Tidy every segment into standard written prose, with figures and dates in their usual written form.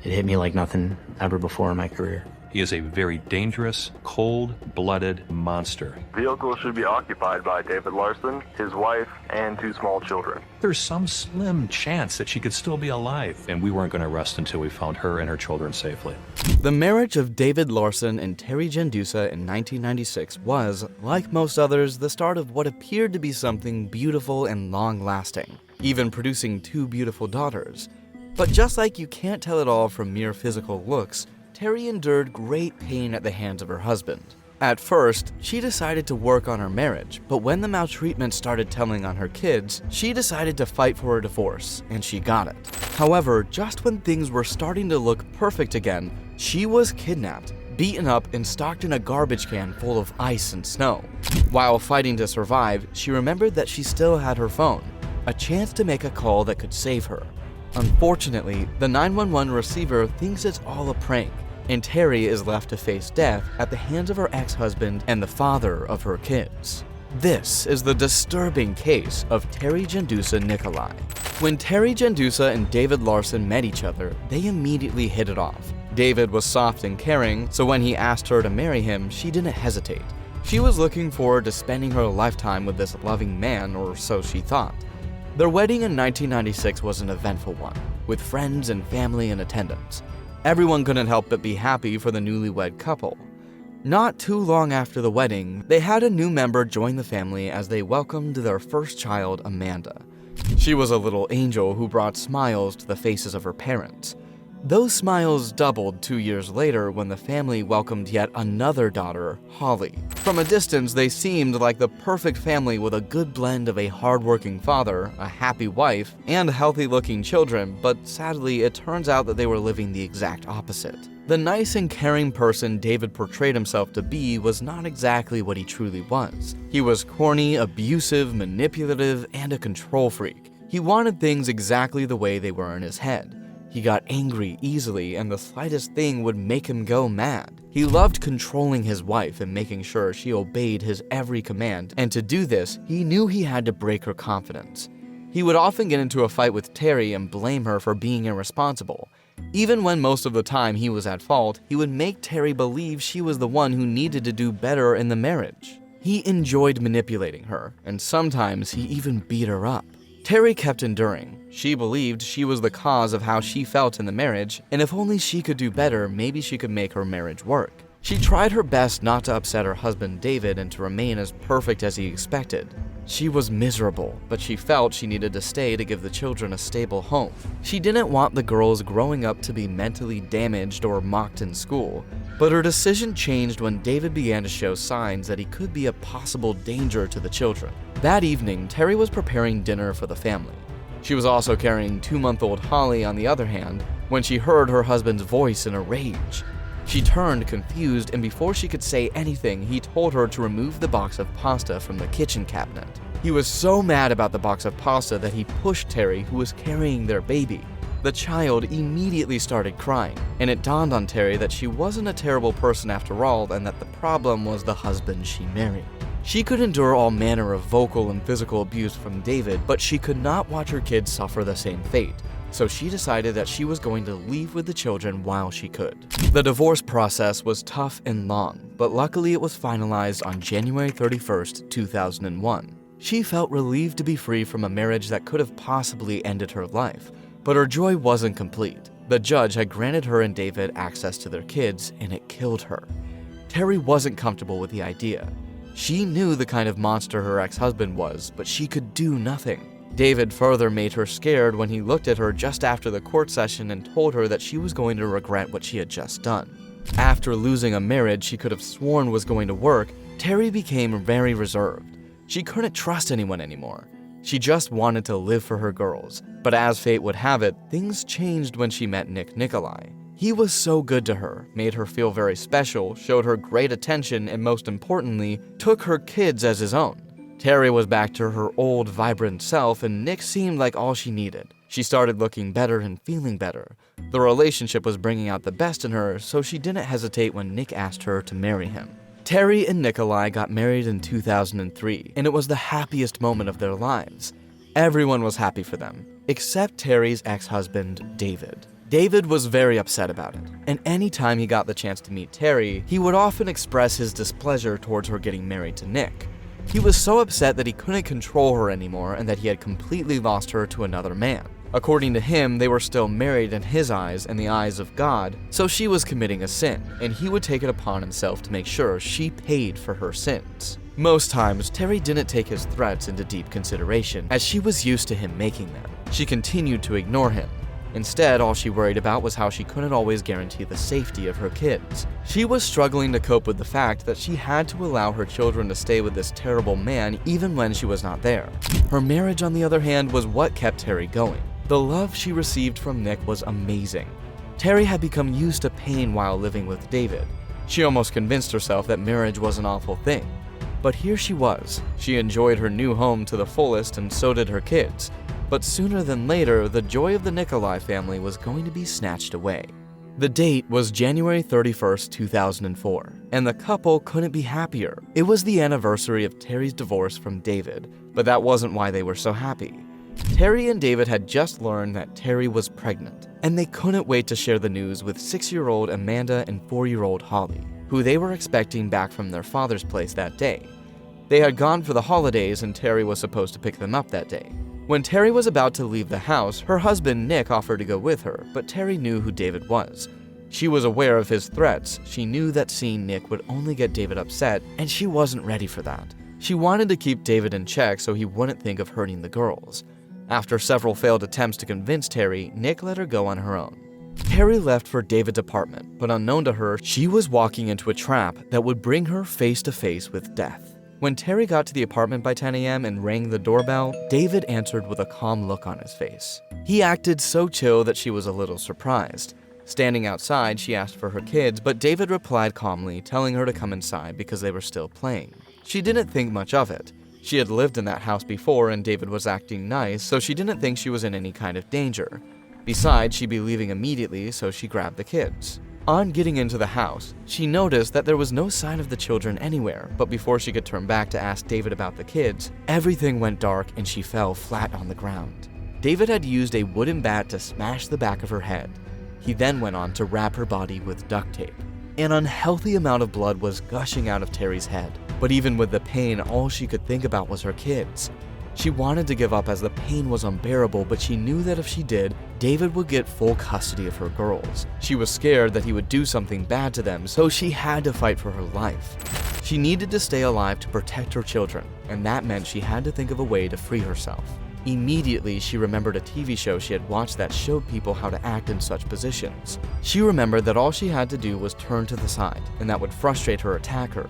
It hit me like nothing ever before in my career. He is a very dangerous, cold-blooded monster. Vehicle should be occupied by David Larsen, his wife, and 2 small children. There's some slim chance that she could still be alive, and we weren't going to rest until we found her and her children safely. The marriage of David Larsen and Teri Jendusa in 1996 was, like most others, the start of what appeared to be something beautiful and long-lasting, even producing 2 beautiful daughters. But just like you can't tell it all from mere physical looks, Teri endured great pain at the hands of her husband. At first, she decided to work on her marriage, but when the maltreatment started telling on her kids, she decided to fight for a divorce, and she got it. However, just when things were starting to look perfect again, she was kidnapped, beaten up, and stocked in a garbage can full of ice and snow. While fighting to survive, she remembered that she still had her phone, a chance to make a call that could save her. Unfortunately, the 911 receiver thinks it's all a prank, and Teri is left to face death at the hands of her ex-husband and the father of her kids. This is the disturbing case of Teri Jendusa-Nicolai. When Teri Jendusa and David Larsen met each other, they immediately hit it off. David was soft and caring, so when he asked her to marry him, she didn't hesitate. She was looking forward to spending her lifetime with this loving man, or so she thought. Their wedding in 1996 was an eventful one, with friends and family in attendance. Everyone couldn't help but be happy for the newlywed couple. Not too long after the wedding, they had a new member join the family as they welcomed their first child, Amanda. She was a little angel who brought smiles to the faces of her parents. Those smiles doubled 2 years later when the family welcomed yet another daughter, Holly. From a distance, they seemed like the perfect family with a good blend of a hardworking father, a happy wife, and healthy-looking children, but sadly, it turns out that they were living the exact opposite. The nice and caring person David portrayed himself to be was not exactly what he truly was. He was corny, abusive, manipulative, and a control freak. He wanted things exactly the way they were in his head. He got angry easily, and the slightest thing would make him go mad. He loved controlling his wife and making sure she obeyed his every command, and to do this, he knew he had to break her confidence. He would often get into a fight with Teri and blame her for being irresponsible. Even when most of the time he was at fault, he would make Teri believe she was the one who needed to do better in the marriage. He enjoyed manipulating her, and sometimes he even beat her up. Teri kept enduring. She believed she was the cause of how she felt in the marriage, and if only she could do better, maybe she could make her marriage work. She tried her best not to upset her husband David and to remain as perfect as he expected. She was miserable, but she felt she needed to stay to give the children a stable home. She didn't want the girls growing up to be mentally damaged or mocked in school, but her decision changed when David began to show signs that he could be a possible danger to the children. That evening, Teri was preparing dinner for the family. She was also carrying 2-month-old Holly on the other hand when she heard her husband's voice in a rage. She turned confused, and before she could say anything, he told her to remove the box of pasta from the kitchen cabinet. He was so mad about the box of pasta that he pushed Teri, who was carrying their baby. The child immediately started crying, and it dawned on Teri that she wasn't a terrible person after all, and that the problem was the husband she married. She could endure all manner of vocal and physical abuse from David, but she could not watch her kids suffer the same fate. So she decided that she was going to leave with the children while she could. The divorce process was tough and long, but luckily it was finalized on January 31st, 2001. She felt relieved to be free from a marriage that could have possibly ended her life, but her joy wasn't complete. The judge had granted her and David access to their kids, and it killed her. Teri wasn't comfortable with the idea. She knew the kind of monster her ex-husband was, but she could do nothing. David further made her scared when he looked at her just after the court session and told her that she was going to regret what she had just done. After losing a marriage she could have sworn was going to work, Teri became very reserved. She couldn't trust anyone anymore. She just wanted to live for her girls. But as fate would have it, things changed when she met Nicolai. He was so good to her, made her feel very special, showed her great attention, and most importantly, took her kids as his own. Teri was back to her old, vibrant self, and Nick seemed like all she needed. She started looking better and feeling better. The relationship was bringing out the best in her, so she didn't hesitate when Nick asked her to marry him. Teri and Nicolai got married in 2003, and it was the happiest moment of their lives. Everyone was happy for them, except Teri's ex-husband, David. David was very upset about it, and anytime he got the chance to meet Teri, he would often express his displeasure towards her getting married to Nick. He was so upset that he couldn't control her anymore and that he had completely lost her to another man. According to him, they were still married in his eyes and the eyes of God, so she was committing a sin, and he would take it upon himself to make sure she paid for her sins. Most times, Teri didn't take his threats into deep consideration, as she was used to him making them. She continued to ignore him. Instead, all she worried about was how she couldn't always guarantee the safety of her kids. She was struggling to cope with the fact that she had to allow her children to stay with this terrible man even when she was not there. Her marriage, on the other hand, was what kept Teri going. The love she received from Nick was amazing. Teri had become used to pain while living with David. She almost convinced herself that marriage was an awful thing. But here she was. She enjoyed her new home to the fullest, and so did her kids. But sooner than later, the joy of the Nicolai family was going to be snatched away. The date was January 31st, 2004, and the couple couldn't be happier. It was the anniversary of Teri's divorce from David, but that wasn't why they were so happy. Teri and David had just learned that Teri was pregnant, and they couldn't wait to share the news with 6-year-old Amanda and 4-year-old Holly, who they were expecting back from their father's place that day. They had gone for the holidays, and Teri was supposed to pick them up that day. When Teri was about to leave the house, her husband Nick offered to go with her, but Teri knew who David was. She was aware of his threats. She knew that seeing Nick would only get David upset, and she wasn't ready for that. She wanted to keep David in check so he wouldn't think of hurting the girls. After several failed attempts to convince Teri, Nick let her go on her own. Teri left for David's apartment, but unknown to her, she was walking into a trap that would bring her face to face with death. When Teri got to the apartment by 10 a.m. and rang the doorbell, David answered with a calm look on his face. He acted so chill that she was a little surprised. Standing outside, she asked for her kids, but David replied calmly, telling her to come inside because they were still playing. She didn't think much of it. She had lived in that house before, and David was acting nice, so she didn't think she was in any kind of danger. Besides, she'd be leaving immediately, so she grabbed the kids. On getting into the house, she noticed that there was no sign of the children anywhere, but before she could turn back to ask David about the kids, everything went dark and she fell flat on the ground. David had used a wooden bat to smash the back of her head. He then went on to wrap her body with duct tape. An unhealthy amount of blood was gushing out of Teri's head, but even with the pain, all she could think about was her kids. She wanted to give up as the pain was unbearable, but she knew that if she did, David would get full custody of her girls. She was scared that he would do something bad to them, so she had to fight for her life. She needed to stay alive to protect her children, and that meant she had to think of a way to free herself. Immediately, she remembered a TV show she had watched that showed people how to act in such positions. She remembered that all she had to do was turn to the side, and that would frustrate her attacker.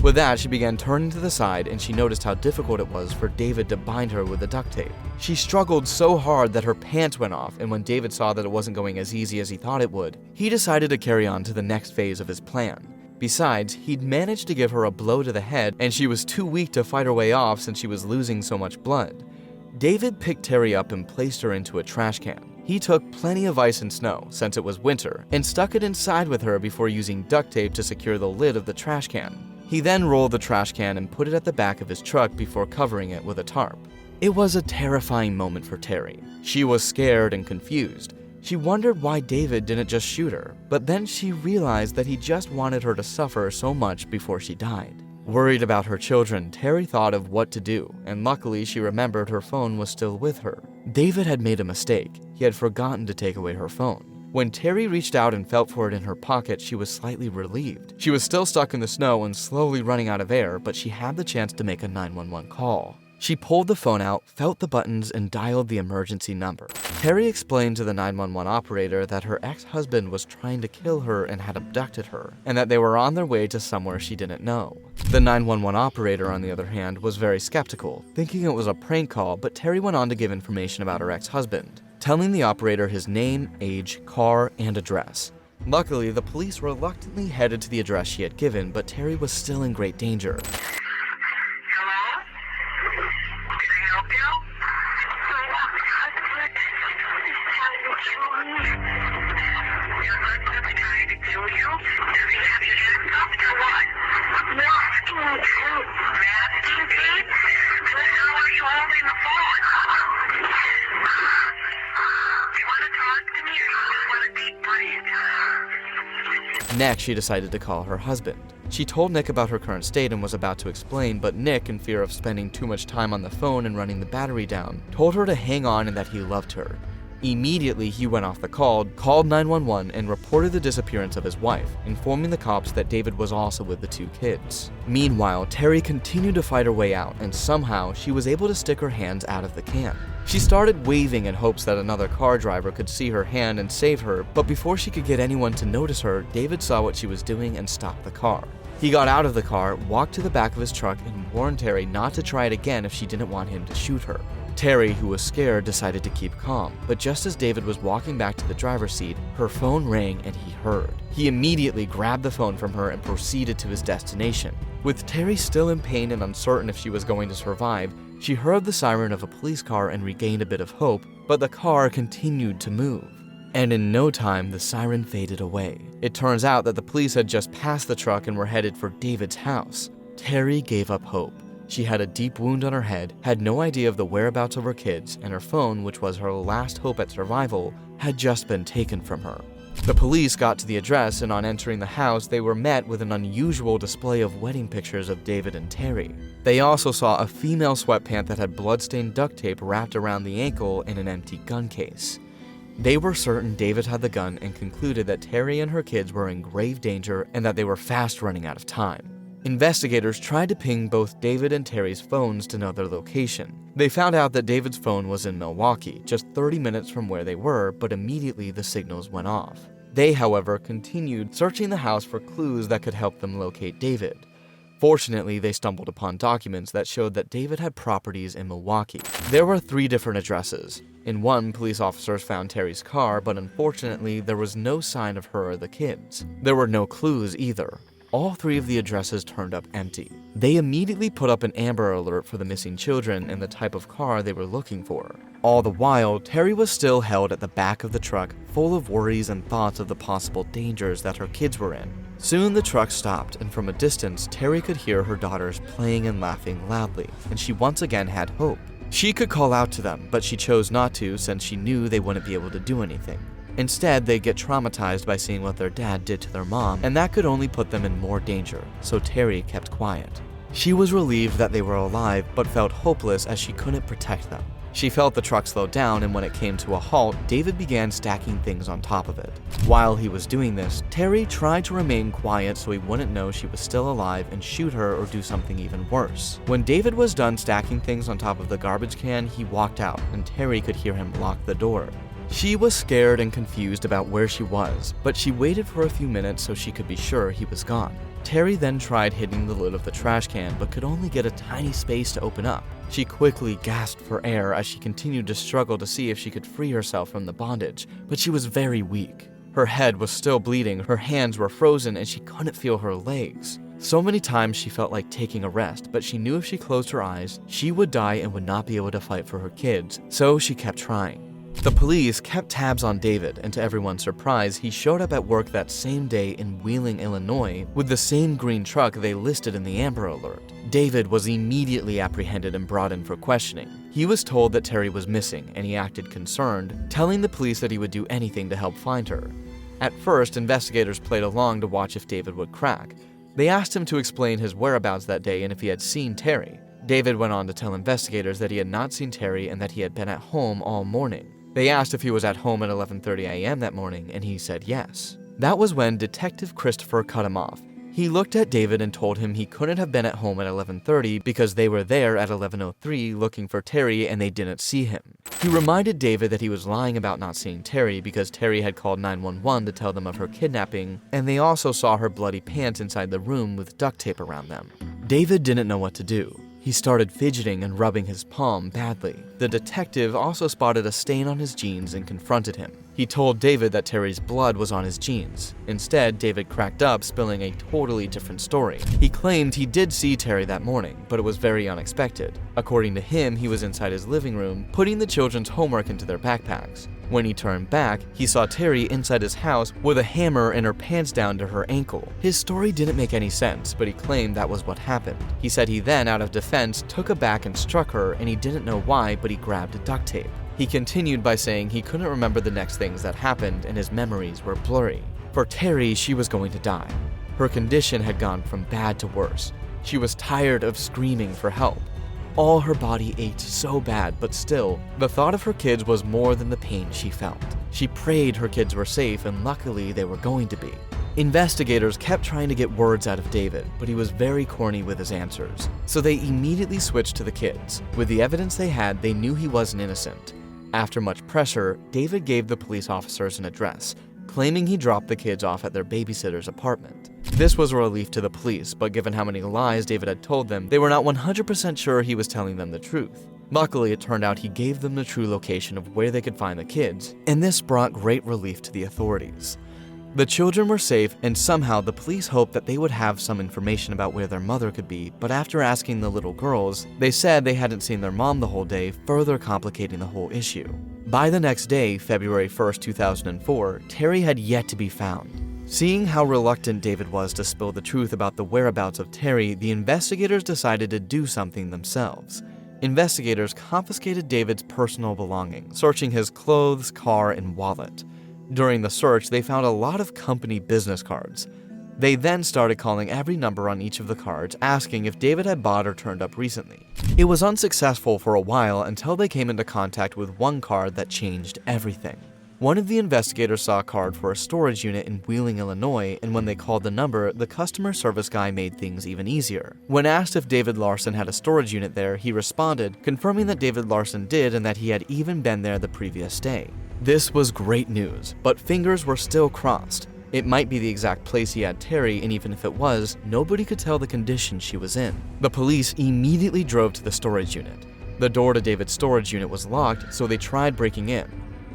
With that, she began turning to the side, and she noticed how difficult it was for David to bind her with the duct tape. She struggled so hard that her pants went off, and when David saw that it wasn't going as easy as he thought it would, he decided to carry on to the next phase of his plan. Besides, he'd managed to give her a blow to the head, and she was too weak to fight her way off since she was losing so much blood. David picked Teri up and placed her into a trash can. He took plenty of ice and snow, since it was winter, and stuck it inside with her before using duct tape to secure the lid of the trash can. He then rolled the trash can and put it at the back of his truck before covering it with a tarp. It was a terrifying moment for Teri. She was scared and confused. She wondered why David didn't just shoot her, but then she realized that he just wanted her to suffer so much before she died. Worried about her children, Teri thought of what to do, and luckily she remembered her phone was still with her. David had made a mistake. He had forgotten to take away her phone. When Teri reached out and felt for it in her pocket, she was slightly relieved. She was still stuck in the snow and slowly running out of air, but she had the chance to make a 911 call. She pulled the phone out, felt the buttons, and dialed the emergency number. Teri explained to the 911 operator that her ex-husband was trying to kill her and had abducted her, and that they were on their way to somewhere she didn't know. The 911 operator, on the other hand, was very skeptical, thinking it was a prank call, but Teri went on to give information about her ex-husband, telling the operator his name, age, car, and address. Luckily, the police reluctantly headed to the address she had given, but Teri was still in great danger. Next, she decided to call her husband. She told Nick about her current state and was about to explain, but Nick, in fear of spending too much time on the phone and running the battery down, told her to hang on and that he loved her. Immediately, he went off the call, called 911, and reported the disappearance of his wife, informing the cops that David was also with the 2 kids. Meanwhile, Teri continued to fight her way out, and somehow she was able to stick her hands out of the can. She started waving in hopes that another car driver could see her hand and save her, but before she could get anyone to notice her, David saw what she was doing and stopped the car. He got out of the car, walked to the back of his truck, and warned Teri not to try it again if she didn't want him to shoot her. Teri, who was scared, decided to keep calm, but just as David was walking back to the driver's seat, her phone rang and he heard. He immediately grabbed the phone from her and proceeded to his destination. With Teri still in pain and uncertain if she was going to survive, she heard the siren of a police car and regained a bit of hope, but the car continued to move. And in no time, the siren faded away. It turns out that the police had just passed the truck and were headed for David's house. Teri gave up hope. She had a deep wound on her head, had no idea of the whereabouts of her kids, and her phone, which was her last hope at survival, had just been taken from her. The police got to the address, and on entering the house, they were met with an unusual display of wedding pictures of David and Teri. They also saw a female sweatpant that had blood-stained duct tape wrapped around the ankle and an empty gun case. They were certain David had the gun and concluded that Teri and her kids were in grave danger and that they were fast running out of time. Investigators tried to ping both David and Teri's phones to know their location. They found out that David's phone was in Milwaukee, just 30 minutes from where they were, but immediately the signals went off. They, however, continued searching the house for clues that could help them locate David. Fortunately, they stumbled upon documents that showed that David had properties in Milwaukee. There were 3 different addresses. In one, police officers found Teri's car, but unfortunately, there was no sign of her or the kids. There were no clues either. All 3 of the addresses turned up empty. They immediately put up an Amber Alert for the missing children and the type of car they were looking for. All the while, Teri was still held at the back of the truck, full of worries and thoughts of the possible dangers that her kids were in. Soon the truck stopped, and from a distance, Teri could hear her daughters playing and laughing loudly, and she once again had hope. She could call out to them, but she chose not to since she knew they wouldn't be able to do anything. Instead, they'd get traumatized by seeing what their dad did to their mom, and that could only put them in more danger, so Teri kept quiet. She was relieved that they were alive, but felt hopeless as she couldn't protect them. She felt the truck slow down, and when it came to a halt, David began stacking things on top of it. While he was doing this, Teri tried to remain quiet so he wouldn't know she was still alive and shoot her or do something even worse. When David was done stacking things on top of the garbage can, he walked out, and Teri could hear him lock the door. She was scared and confused about where she was, but she waited for a few minutes so she could be sure he was gone. Teri then tried hitting the lid of the trash can, but could only get a tiny space to open up. She quickly gasped for air as she continued to struggle to see if she could free herself from the bondage, but she was very weak. Her head was still bleeding, her hands were frozen, and she couldn't feel her legs. So many times she felt like taking a rest, but she knew if she closed her eyes, she would die and would not be able to fight for her kids, so she kept trying. The police kept tabs on David, and to everyone's surprise, he showed up at work that same day in Wheeling, Illinois, with the same green truck they listed in the Amber Alert. David was immediately apprehended and brought in for questioning. He was told that Teri was missing, and he acted concerned, telling the police that he would do anything to help find her. At first, investigators played along to watch if David would crack. They asked him to explain his whereabouts that day and if he had seen Teri. David went on to tell investigators that he had not seen Teri and that he had been at home all morning. They asked if he was at home at 11:30 a.m. that morning, and he said yes. That was when Detective Christopher cut him off. He looked at David and told him he couldn't have been at home at 11:30 because they were there at 11:03 looking for Teri and they didn't see him. He reminded David that he was lying about not seeing Teri because Teri had called 911 to tell them of her kidnapping, and they also saw her bloody pants inside the room with duct tape around them. David didn't know what to do. He started fidgeting and rubbing his palm badly. The detective also spotted a stain on his jeans and confronted him. He told David that Teri's blood was on his jeans. Instead, David cracked up, spilling a totally different story. He claimed he did see Teri that morning, but it was very unexpected. According to him, he was inside his living room, putting the children's homework into their backpacks. When he turned back, he saw Teri inside his house with a hammer and her pants down to her ankle. His story didn't make any sense, but he claimed that was what happened. He said he then, out of defense, took a bat and struck her, and he didn't know why, but he grabbed duct tape. He continued by saying he couldn't remember the next things that happened and his memories were blurry. For Teri, she was going to die. Her condition had gone from bad to worse. She was tired of screaming for help. All her body ached so bad, but still, the thought of her kids was more than the pain she felt. She prayed her kids were safe, and luckily they were going to be. Investigators kept trying to get words out of David, but he was very corny with his answers. So they immediately switched to the kids. With the evidence they had, they knew he wasn't innocent. After much pressure, David gave the police officers an address, claiming he dropped the kids off at their babysitter's apartment. This was a relief to the police, but given how many lies David had told them, they were not 100% sure he was telling them the truth. Luckily, it turned out he gave them the true location of where they could find the kids, and this brought great relief to the authorities. The children were safe, and somehow the police hoped that they would have some information about where their mother could be, but after asking the little girls, they said they hadn't seen their mom the whole day, further complicating the whole issue. By the next day, February 1st, 2004, Teri had yet to be found. Seeing how reluctant David was to spill the truth about the whereabouts of Teri, the investigators decided to do something themselves. Investigators confiscated David's personal belongings, searching his clothes, car, and wallet. During the search, they found a lot of company business cards. They then started calling every number on each of the cards, asking if David had bought or turned up recently. It was unsuccessful for a while until they came into contact with one card that changed everything. One of the investigators saw a card for a storage unit in Wheeling, Illinois, and when they called the number, the customer service guy made things even easier. When asked if David Larsen had a storage unit there, he responded, confirming that David Larsen did and that he had even been there the previous day. This was great news, but fingers were still crossed. It might be the exact place he had Teri, and even if it was, nobody could tell the condition she was in. The police immediately drove to the storage unit. The door to David's storage unit was locked, so they tried breaking in.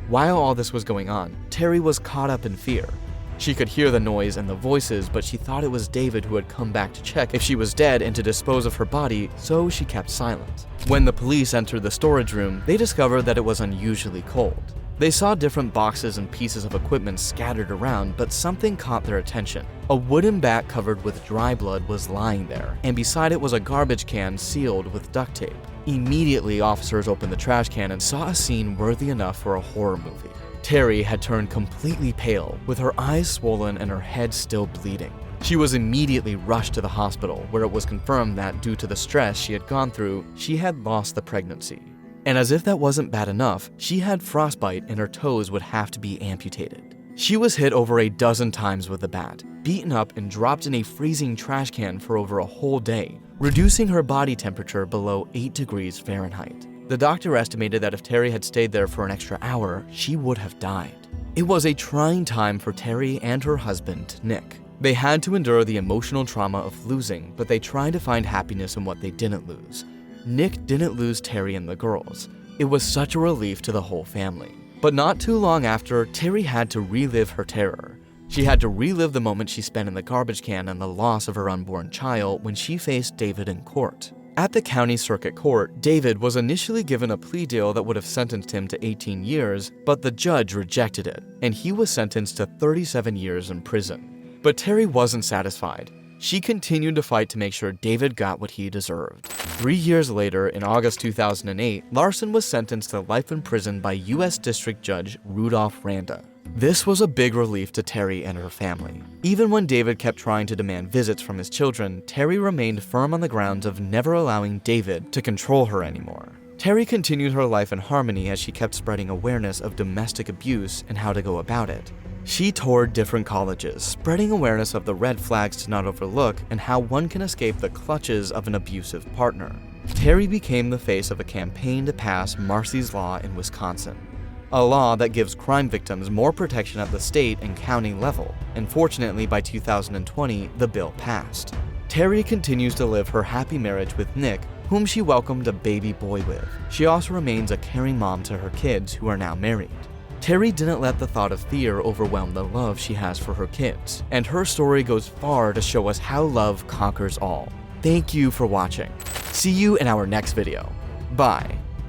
While all this was going on, Teri was caught up in fear. She could hear the noise and the voices, but she thought it was David who had come back to check if she was dead and to dispose of her body, so she kept silent. When the police entered the storage room, they discovered that it was unusually cold. They saw different boxes and pieces of equipment scattered around, but something caught their attention. A wooden bat covered with dry blood was lying there, and beside it was a garbage can sealed with duct tape. Immediately, officers opened the trash can and saw a scene worthy enough for a horror movie. Teri had turned completely pale, with her eyes swollen and her head still bleeding. She was immediately rushed to the hospital, where it was confirmed that due to the stress she had gone through, she had lost the pregnancy. And as if that wasn't bad enough, she had frostbite and her toes would have to be amputated. She was hit over a dozen times with the bat, beaten up and dropped in a freezing trash can for over a whole day, reducing her body temperature below 8 degrees Fahrenheit. The doctor estimated that if Teri had stayed there for an extra hour, she would have died. It was a trying time for Teri and her husband, Nick. They had to endure the emotional trauma of losing, but they tried to find happiness in what they didn't lose. Nick didn't lose Teri and the girls. It was such a relief to the whole family. But not too long after, Teri had to relive her terror. She had to relive the moment she spent in the garbage can and the loss of her unborn child when she faced David in court. At the county circuit court, David was initially given a plea deal that would have sentenced him to 18 years, but the judge rejected it, and he was sentenced to 37 years in prison. But Teri wasn't satisfied. She continued to fight to make sure David got what he deserved. 3 years later, in August 2008, Larsen was sentenced to life in prison by U.S. District Judge Rudolph Randa. This was a big relief to Teri and her family. Even when David kept trying to demand visits from his children, Teri remained firm on the grounds of never allowing David to control her anymore. Teri continued her life in harmony as she kept spreading awareness of domestic abuse and how to go about it. She toured different colleges, spreading awareness of the red flags to not overlook and how one can escape the clutches of an abusive partner. Teri became the face of a campaign to pass Marsy's Law in Wisconsin, a law that gives crime victims more protection at the state and county level, and fortunately by 2020, the bill passed. Teri continues to live her happy marriage with Nick, whom she welcomed a baby boy with. She also remains a caring mom to her kids who are now married. Teri didn't let the thought of fear overwhelm the love she has for her kids, and her story goes far to show us how love conquers all. Thank you for watching. See you in our next video. Bye.